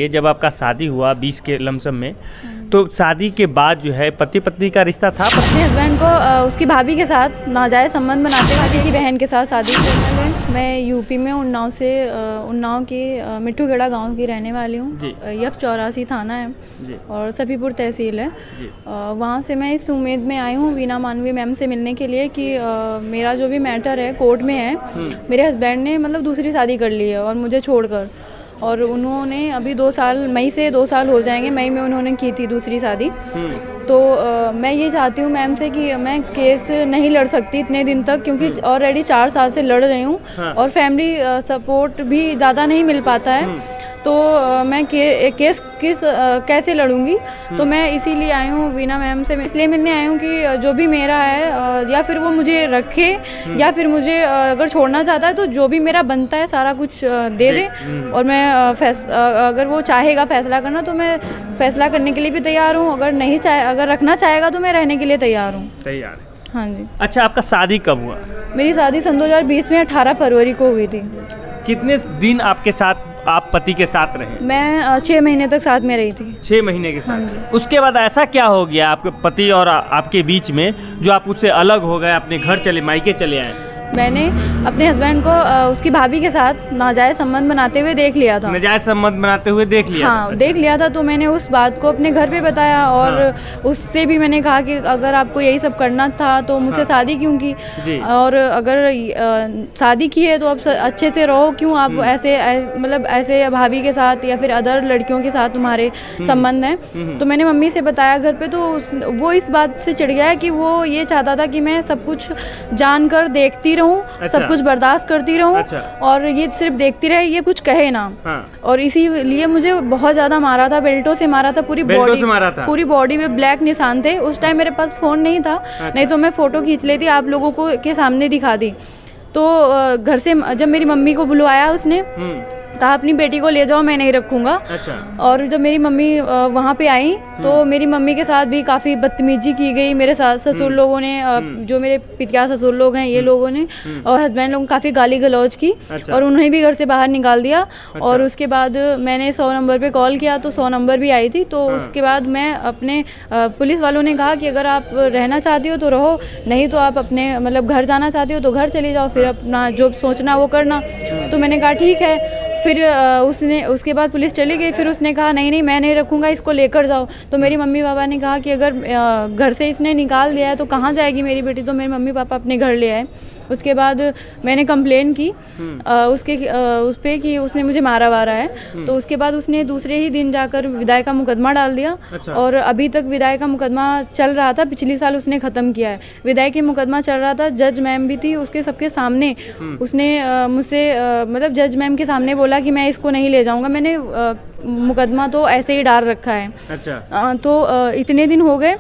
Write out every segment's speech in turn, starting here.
ये जब आपका शादी हुआ 20 के लमसम में, तो शादी के बाद जो है पति पत्नी का रिश्ता था? अपने हस्बैंड को उसकी भाभी के साथ नाजायज़ संबंध बनाते भाभी की बहन के साथ शादी करने लगे। मैं यूपी में उन्नाव की मिट्ठूखेड़ा गांव की रहने वाली हूँ। F84 थाना है और सफीपुर तहसील है। वहाँ से मैं इस उम्मीद में आई हूँ वीना मानवी मैम से मिलने के लिए कि मेरा जो भी मैटर है कोर्ट में है। मेरे हस्बैंड ने मतलब दूसरी शादी कर ली है और मुझे छोड़कर, और उन्होंने अभी 2 साल, मई से 2 साल हो जाएंगे, मई में उन्होंने की थी दूसरी शादी। तो मैं ये चाहती हूँ मैम से कि मैं केस नहीं लड़ सकती इतने दिन तक, क्योंकि ऑलरेडी 4 साल से लड़ रही हूँ। और फैमिली सपोर्ट भी ज़्यादा नहीं मिल पाता है। तो मैं केस कैसे लड़ूंगी? तो मैं इसीलिए आई हूँ वीना मैम से, इसलिए मिलने आई हूँ कि जो भी मेरा है या फिर वो मुझे रखे, या फिर मुझे अगर छोड़ना चाहता है तो जो भी मेरा बनता है सारा कुछ दे दे। और मैं अगर वो चाहेगा फैसला करना तो मैं फैसला करने के लिए भी तैयार हूँ। अगर रखना चाहेगा तो मैं रहने के लिए तैयार हूँ। तैयार? हाँ जी। अच्छा, आपका शादी कब हुआ? मेरी शादी सन 2020 में 18 फरवरी को हुई थी। कितने दिन आपके साथ, आप पति के साथ रहे? मैं 6 महीने तक साथ में रही थी। 6 महीने के साथ? हाँ जी। उसके बाद ऐसा क्या हो गया आपके पति और आपके बीच में जो आप उससे अलग हो गए, अपने घर चले, मायके चले आए? मैंने अपने हस्बैंड को उसकी भाभी के साथ नाजायज़ संबंध बनाते हुए देख लिया था। नाजायज़ संबंध बनाते हुए देख लिया? हाँ, देख लिया था। तो मैंने उस बात को अपने घर पे बताया और उससे भी मैंने कहा कि अगर आपको यही सब करना था तो मुझसे शादी क्यों की? और अगर शादी की है तो आप अच्छे से रहो, क्यों आप मतलब ऐसे भाभी के साथ या फिर अदर लड़कियों के साथ तुम्हारे संबंध हैं? तो मैंने मम्मी से बताया घर पे, तो वो इस बात से चिढ़ गया कि वो ये चाहता था कि मैं सब कुछ जानकर देखती रहूं। अच्छा। सब कुछ बर्दाश्त करती रहूं। अच्छा। और ये सिर्फ देखती रहे, ये कुछ कहे ना। और इसीलिए मुझे बहुत ज़्यादा मारा था, बेल्टों से मारा था, पूरी बॉडी में ब्लैक निशान थे। उस टाइम मेरे पास फ़ोन नहीं था। अच्छा। नहीं तो मैं फ़ोटो खींच लेती, आप लोगों को के सामने दिखा दी। तो घर से जब मेरी मम्मी को बुलवाया उसने, कहा अपनी बेटी को ले जाओ, मैं नहीं रखूँगा। अच्छा। और जब मेरी मम्मी वहाँ पे आई तो मेरी मम्मी के साथ भी काफ़ी बदतमीजी की गई। मेरे साथ ससुर लोगों ने, जो मेरे पितिया ससुर लोग हैं, ये लोगों ने और हस्बैंड लोगों ने काफ़ी गाली गलौज की। अच्छा। और उन्हें भी घर से बाहर निकाल दिया। अच्छा। और उसके बाद मैंने 100 नंबर पे कॉल किया तो 100 नंबर भी आई थी। तो उसके बाद मैं अपने पुलिस वालों ने कहा कि अगर आप रहना चाहती हो तो रहो, नहीं तो आप अपने मतलब घर जाना चाहती हो तो घर चले जाओ, फिर अपना जो सोचना वो करना। तो मैंने कहा ठीक है। फिर उसके बाद पुलिस चली गई। फिर उसने कहा नहीं मैं नहीं रखूँगा, इसको लेकर जाओ। तो मेरी मम्मी पापा ने कहा कि अगर घर से इसने निकाल दिया है तो कहाँ जाएगी मेरी बेटी? तो मेरे मम्मी पापा अपने घर ले आए। उसके बाद मैंने कंप्लेन की उस पे कि उसने मुझे मारा वारा है। तो उसके बाद उसने दूसरे ही दिन जाकर विदाई का मुकदमा डाल दिया। अच्छा। और अभी तक विदाई का मुकदमा चल रहा था, पिछले साल उसने ख़त्म किया है। विदाई की मुकदमा चल रहा था, जज मैम भी थी, उसके सबके सामने उसने मुझसे मतलब जज मैम के सामने बोला कि मैं इसको नहीं ले जाऊँगा। मैंने मुकदमा तो ऐसे ही डाल रखा है। अच्छा। तो इतने दिन हो गए।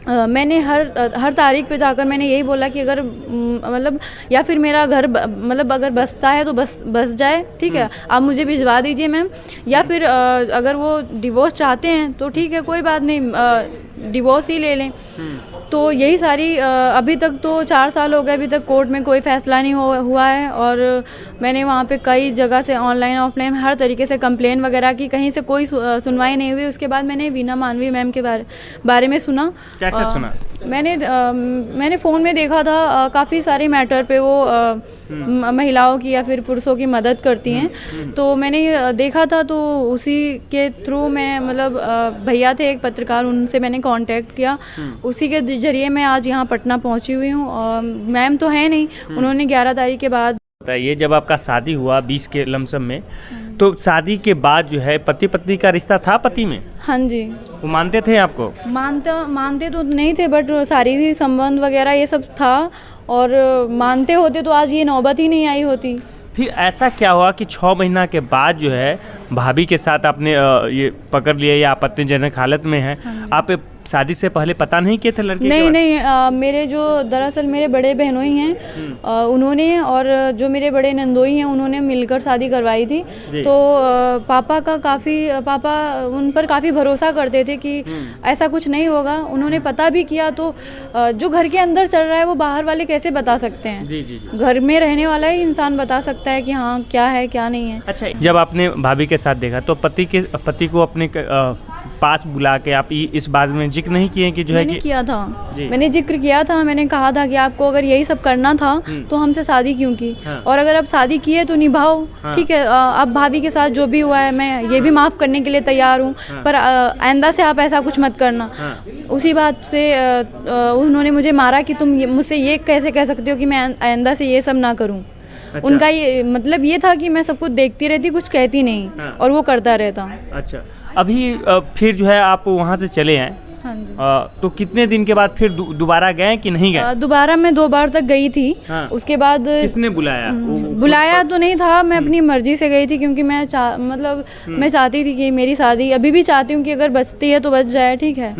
मैंने हर तारीख पे जाकर मैंने यही बोला कि अगर मतलब या फिर मेरा घर मतलब अगर बसता है तो बस जाए, ठीक है, आप मुझे भिजवा दीजिए मैम। या फिर अगर वो डिवोर्स चाहते हैं तो ठीक है, कोई बात नहीं, डिवोर्स ही ले लें। तो यही सारी अभी तक तो 4 साल हो गए, अभी तक कोर्ट में कोई फ़ैसला नहीं हुआ है। और मैंने वहाँ पे कई जगह से ऑनलाइन ऑफलाइन हर तरीके से कंप्लेन वगैरह की, कहीं से कोई सुनवाई नहीं हुई। उसके बाद मैंने वीना मानवी मैम के बारे में सुना। कैसे सुना? मैंने फ़ोन में देखा था, काफ़ी सारे मैटर पे वो महिलाओं की या फिर पुरुषों की मदद करती हैं। तो मैंने देखा था, तो उसी के थ्रू मैं मतलब भैया थे एक पत्रकार, उनसे मैंने कांटेक्ट किया। उसी के जरिए मैं आज यहाँ पटना पहुँची हुई हूँ। और मैम तो है नहीं, उन्होंने 11 तारीख के बाद। ये जब आपका शादी हुआ 20 के लमसम में, तो शादी के बाद जो है पति पत्नी का रिश्ता था पति में? हाँ जी। वो मानते थे आपको? मानते तो नहीं थे, बट शारीरिक संबंध वगैरह ये सब था। और मानते होते तो आज ये नौबत ही नहीं आई होती। फिर ऐसा क्या हुआ कि 6 महीना के बाद जो है भाभी के साथ आपने ये पकड़ लिया या आपत्तिजनक हालत में है? हाँ। आप शादी से पहले पता नहीं किए थे लड़के के नहीं बारे में? नहीं, मेरे जो दरअसल मेरे बड़े बहनोई हैं उन्होंने और जो मेरे बड़े नंदोई हैं उन्होंने मिलकर शादी करवाई थी। तो पापा उन पर काफ़ी भरोसा करते थे कि ऐसा कुछ नहीं होगा। उन्होंने पता भी किया तो जो घर के अंदर चल रहा है वो बाहर वाले कैसे बता सकते हैं। जी जी जी। घर में रहने वाला ही इंसान बता सकता है कि हाँ क्या है क्या नहीं है। अच्छा, जब आपने भाभी के साथ देखा तो पति को अपने पास बुला के आप इस बात में जिक्र नहीं किए कि जो है मैंने कि किया था, जी। मैंने जिक्र किया था। मैंने कहा था कि आपको अगर यही सब करना था तो हमसे शादी क्यों की। हाँ। और अगर आप शादी किए तो निभाओ। हाँ। ठीक है, अब भाभी के साथ जो भी हुआ है मैं ये भी माफ़ करने के लिए तैयार हूँ। हाँ। पर आइंदा से आप ऐसा कुछ मत करना। हाँ। उसी बात से उन्होंने मुझे मारा कि तुम मुझसे ये कैसे कह सकते हो कि मैं आइंदा से ये सब ना करूँ। अच्छा। उनका ये मतलब ये था कि मैं सब कुछ देखती रहती, कुछ कहती नहीं। हाँ। और वो करता रहता। अच्छा, अभी फिर जो है आप वहाँ से चले हैं। हाँ जी। तो कितने दिन के बाद फिर दोबारा गए कि नहीं गए? दोबारा मैं 2 बार तक गई थी। हाँ। उसके बाद किसने बुलाया? बुलाया तो नहीं था, मैं अपनी मर्जी से गई थी क्योंकि मैं मैं चाहती थी कि मेरी शादी, अभी भी चाहती हूँ कि अगर बचती है तो बच जाए। ठीक है,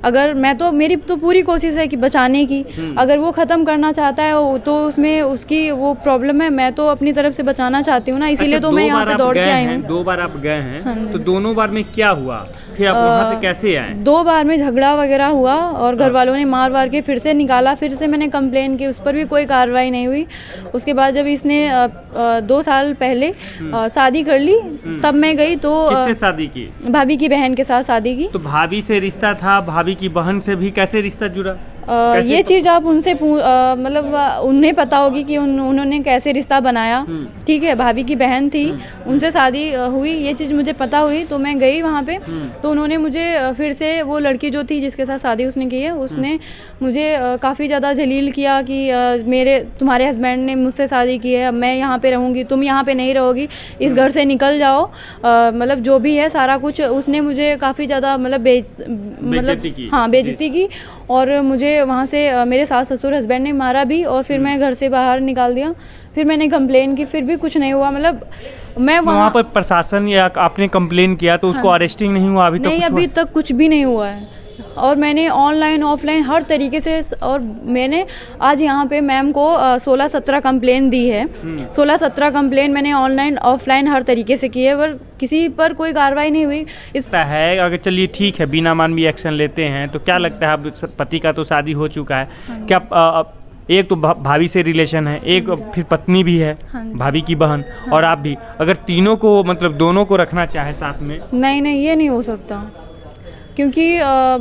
अगर मेरी तो पूरी कोशिश है कि बचाने की। अगर वो ख़त्म करना चाहता है तो उसमें उसकी वो प्रॉब्लम है। मैं तो अपनी तरफ से बचाना चाहती हूँ ना, इसीलिए तो मैं यहाँ पे दौड़ के आई हूँ। 2 बार आप गए हैं। हाँ। तो दोनों बार में क्या हुआ, फिर आप वहाँ से कैसे आए? 2 बार में झगड़ा वगैरह हुआ और घर वालों ने मार के फिर से निकाला। फिर से मैंने कंप्लेन की, उस पर भी कोई कार्रवाई नहीं हुई। उसके बाद जब इसने 2 साल पहले शादी कर ली तब मैं गई। तो किससे शादी की? भाभी की बहन के साथ शादी की। तो भाभी से रिश्ता था, भाभी की बहन से भी कैसे रिश्ता जुड़ा? ये चीज़ आप उनसे मतलब उन्हें पता होगी कि उन्होंने कैसे रिश्ता बनाया। ठीक है, भाभी की बहन थी, उनसे शादी हुई, ये चीज़ मुझे पता हुई। तो मैं गई वहाँ पे, तो उन्होंने मुझे फिर से वो लड़की जो थी जिसके साथ शादी उसने की है, उसने मुझे काफ़ी ज़्यादा जलील किया कि तुम्हारे हस्बैंड ने मुझसे शादी की है, अब मैं यहाँ पे रहूँगी, तुम यहाँ पे नहीं रहोगी, इस घर से निकल जाओ। मतलब जो भी है सारा कुछ उसने मुझे काफ़ी ज़्यादा बेइज्जती की। और मुझे वहाँ से मेरे सास ससुर हस्बैंड ने मारा भी और फिर मैं घर से बाहर निकाल दिया। फिर मैंने कंप्लेन की, फिर भी कुछ नहीं हुआ। मतलब मैं वहाँ पर प्रशासन या आपने कंप्लेन किया तो उसको अरेस्टिंग नहीं हुआ? अभी तक कुछ भी नहीं हुआ है। और मैंने ऑनलाइन ऑफलाइन हर तरीके से, और मैंने आज यहाँ पे मैम को 16-17 कंप्लेन दी है। 16-17 कंप्लेन मैंने ऑनलाइन ऑफलाइन हर तरीके से की है, पर किसी पर कोई कार्रवाई नहीं हुई। इसका है अगर चलिए ठीक है, बिना मानवीय एक्शन लेते हैं तो क्या लगता है, अब पति का तो शादी हो चुका है, क्या एक तो भाभी से रिलेशन है, एक फिर पत्नी भी है, भाभी की बहन, और आप भी, अगर तीनों को मतलब दोनों को रखना चाहे साथ में? नहीं, ये नहीं हो सकता। क्योंकि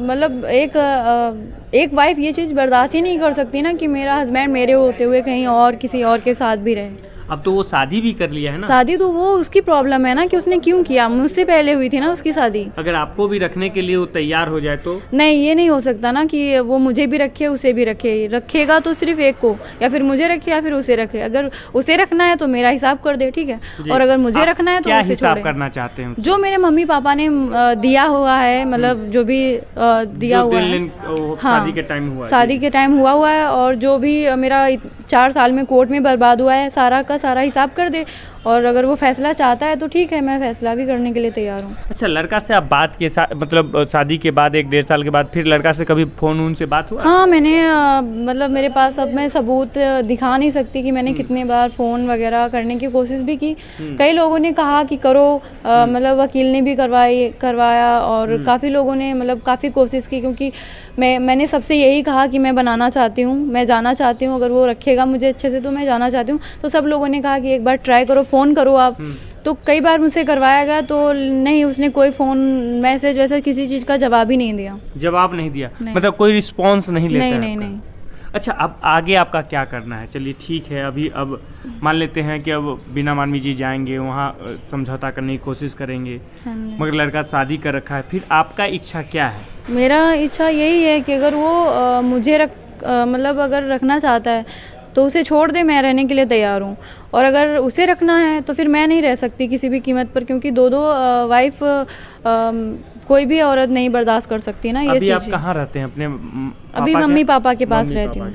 मतलब एक वाइफ ये चीज़ बर्दाश्त ही नहीं कर सकती ना कि मेरा हस्बैंड मेरे होते हुए कहीं और किसी और के साथ भी रहे। अब तो वो शादी भी कर लिया है ना। शादी तो वो उसकी प्रॉब्लम है ना कि उसने क्यों किया, मुझसे पहले हुई थी ना उसकी शादी। अगर आपको भी रखने के लिए वो तैयार हो जाए तो? नहीं, ये नहीं हो सकता ना कि वो मुझे भी रखे उसे भी रखे। रखेगा तो सिर्फ एक को, या फिर मुझे रखे या फिर उसे रखे। अगर उसे रखना है तो मेरा हिसाब कर दे, ठीक है, और अगर मुझे रखना है तो क्या हिसाब करना चाहते हैं? जो मेरे मम्मी पापा ने दिया हुआ है, मतलब जो भी दिया हुआ है शादी के टाइम हुआ, शादी के टाइम हुआ है, और जो भी मेरा 4 साल में कोर्ट में बर्बाद हुआ है, सारा का सारा हिसाब कर दे। और अगर वो फैसला चाहता है तो ठीक है, मैं फैसला भी करने के लिए तैयार हूँ। अच्छा, लड़का से आप बात के साथ मतलब शादी के बाद 1-1.5 साल के बाद फिर लड़का से कभी फ़ोन से बात हुआ? हाँ, मैंने मतलब मेरे पास अब मैं सबूत दिखा नहीं सकती कि मैंने कितने बार फ़ोन वगैरह करने की कोशिश भी की। कई लोगों ने कहा कि करो, मतलब वकील ने भी करवाया, और काफ़ी लोगों ने मतलब काफ़ी कोशिश की, क्योंकि मैंने सबसे यही कहा कि मैं बनाना चाहती हूँ, मैं जाना चाहती हूँ, अगर वो रखेगा मुझे अच्छे से तो मैं जाना चाहती हूँ। तो सब लोगों ने कहा कि एक बार ट्राई करो, फ़ोन करो आप। तो कई बार मुझसे करवाया गया तो नहीं, उसने कोई फ़ोन मैसेज वैसे किसी चीज़ का जवाब ही नहीं दिया। जवाब नहीं दिया? मतलब कोई रिस्पॉन्स नहीं लेता? नहीं। अच्छा, अब आगे आपका क्या करना है? चलिए ठीक है, अब मान लेते हैं कि अब बिना मानवी जी जाएंगे वहाँ, समझौता करने की कोशिश करेंगे, मगर लड़का शादी कर रखा है, फिर आपका इच्छा क्या है? मेरा इच्छा यही है कि अगर वो मुझे मतलब अगर रखना चाहता है तो उसे छोड़ दे, मैं रहने के लिए तैयार हूँ। और अगर उसे रखना है तो फिर मैं नहीं रह सकती किसी भी कीमत पर, क्योंकि दो वाइफ कोई भी औरत नहीं बर्दाश्त कर सकती ना ये चीज़। अभी आप कहाँ रहते हैं? अपने अभी मम्मी पापा के पास रहती हूँ।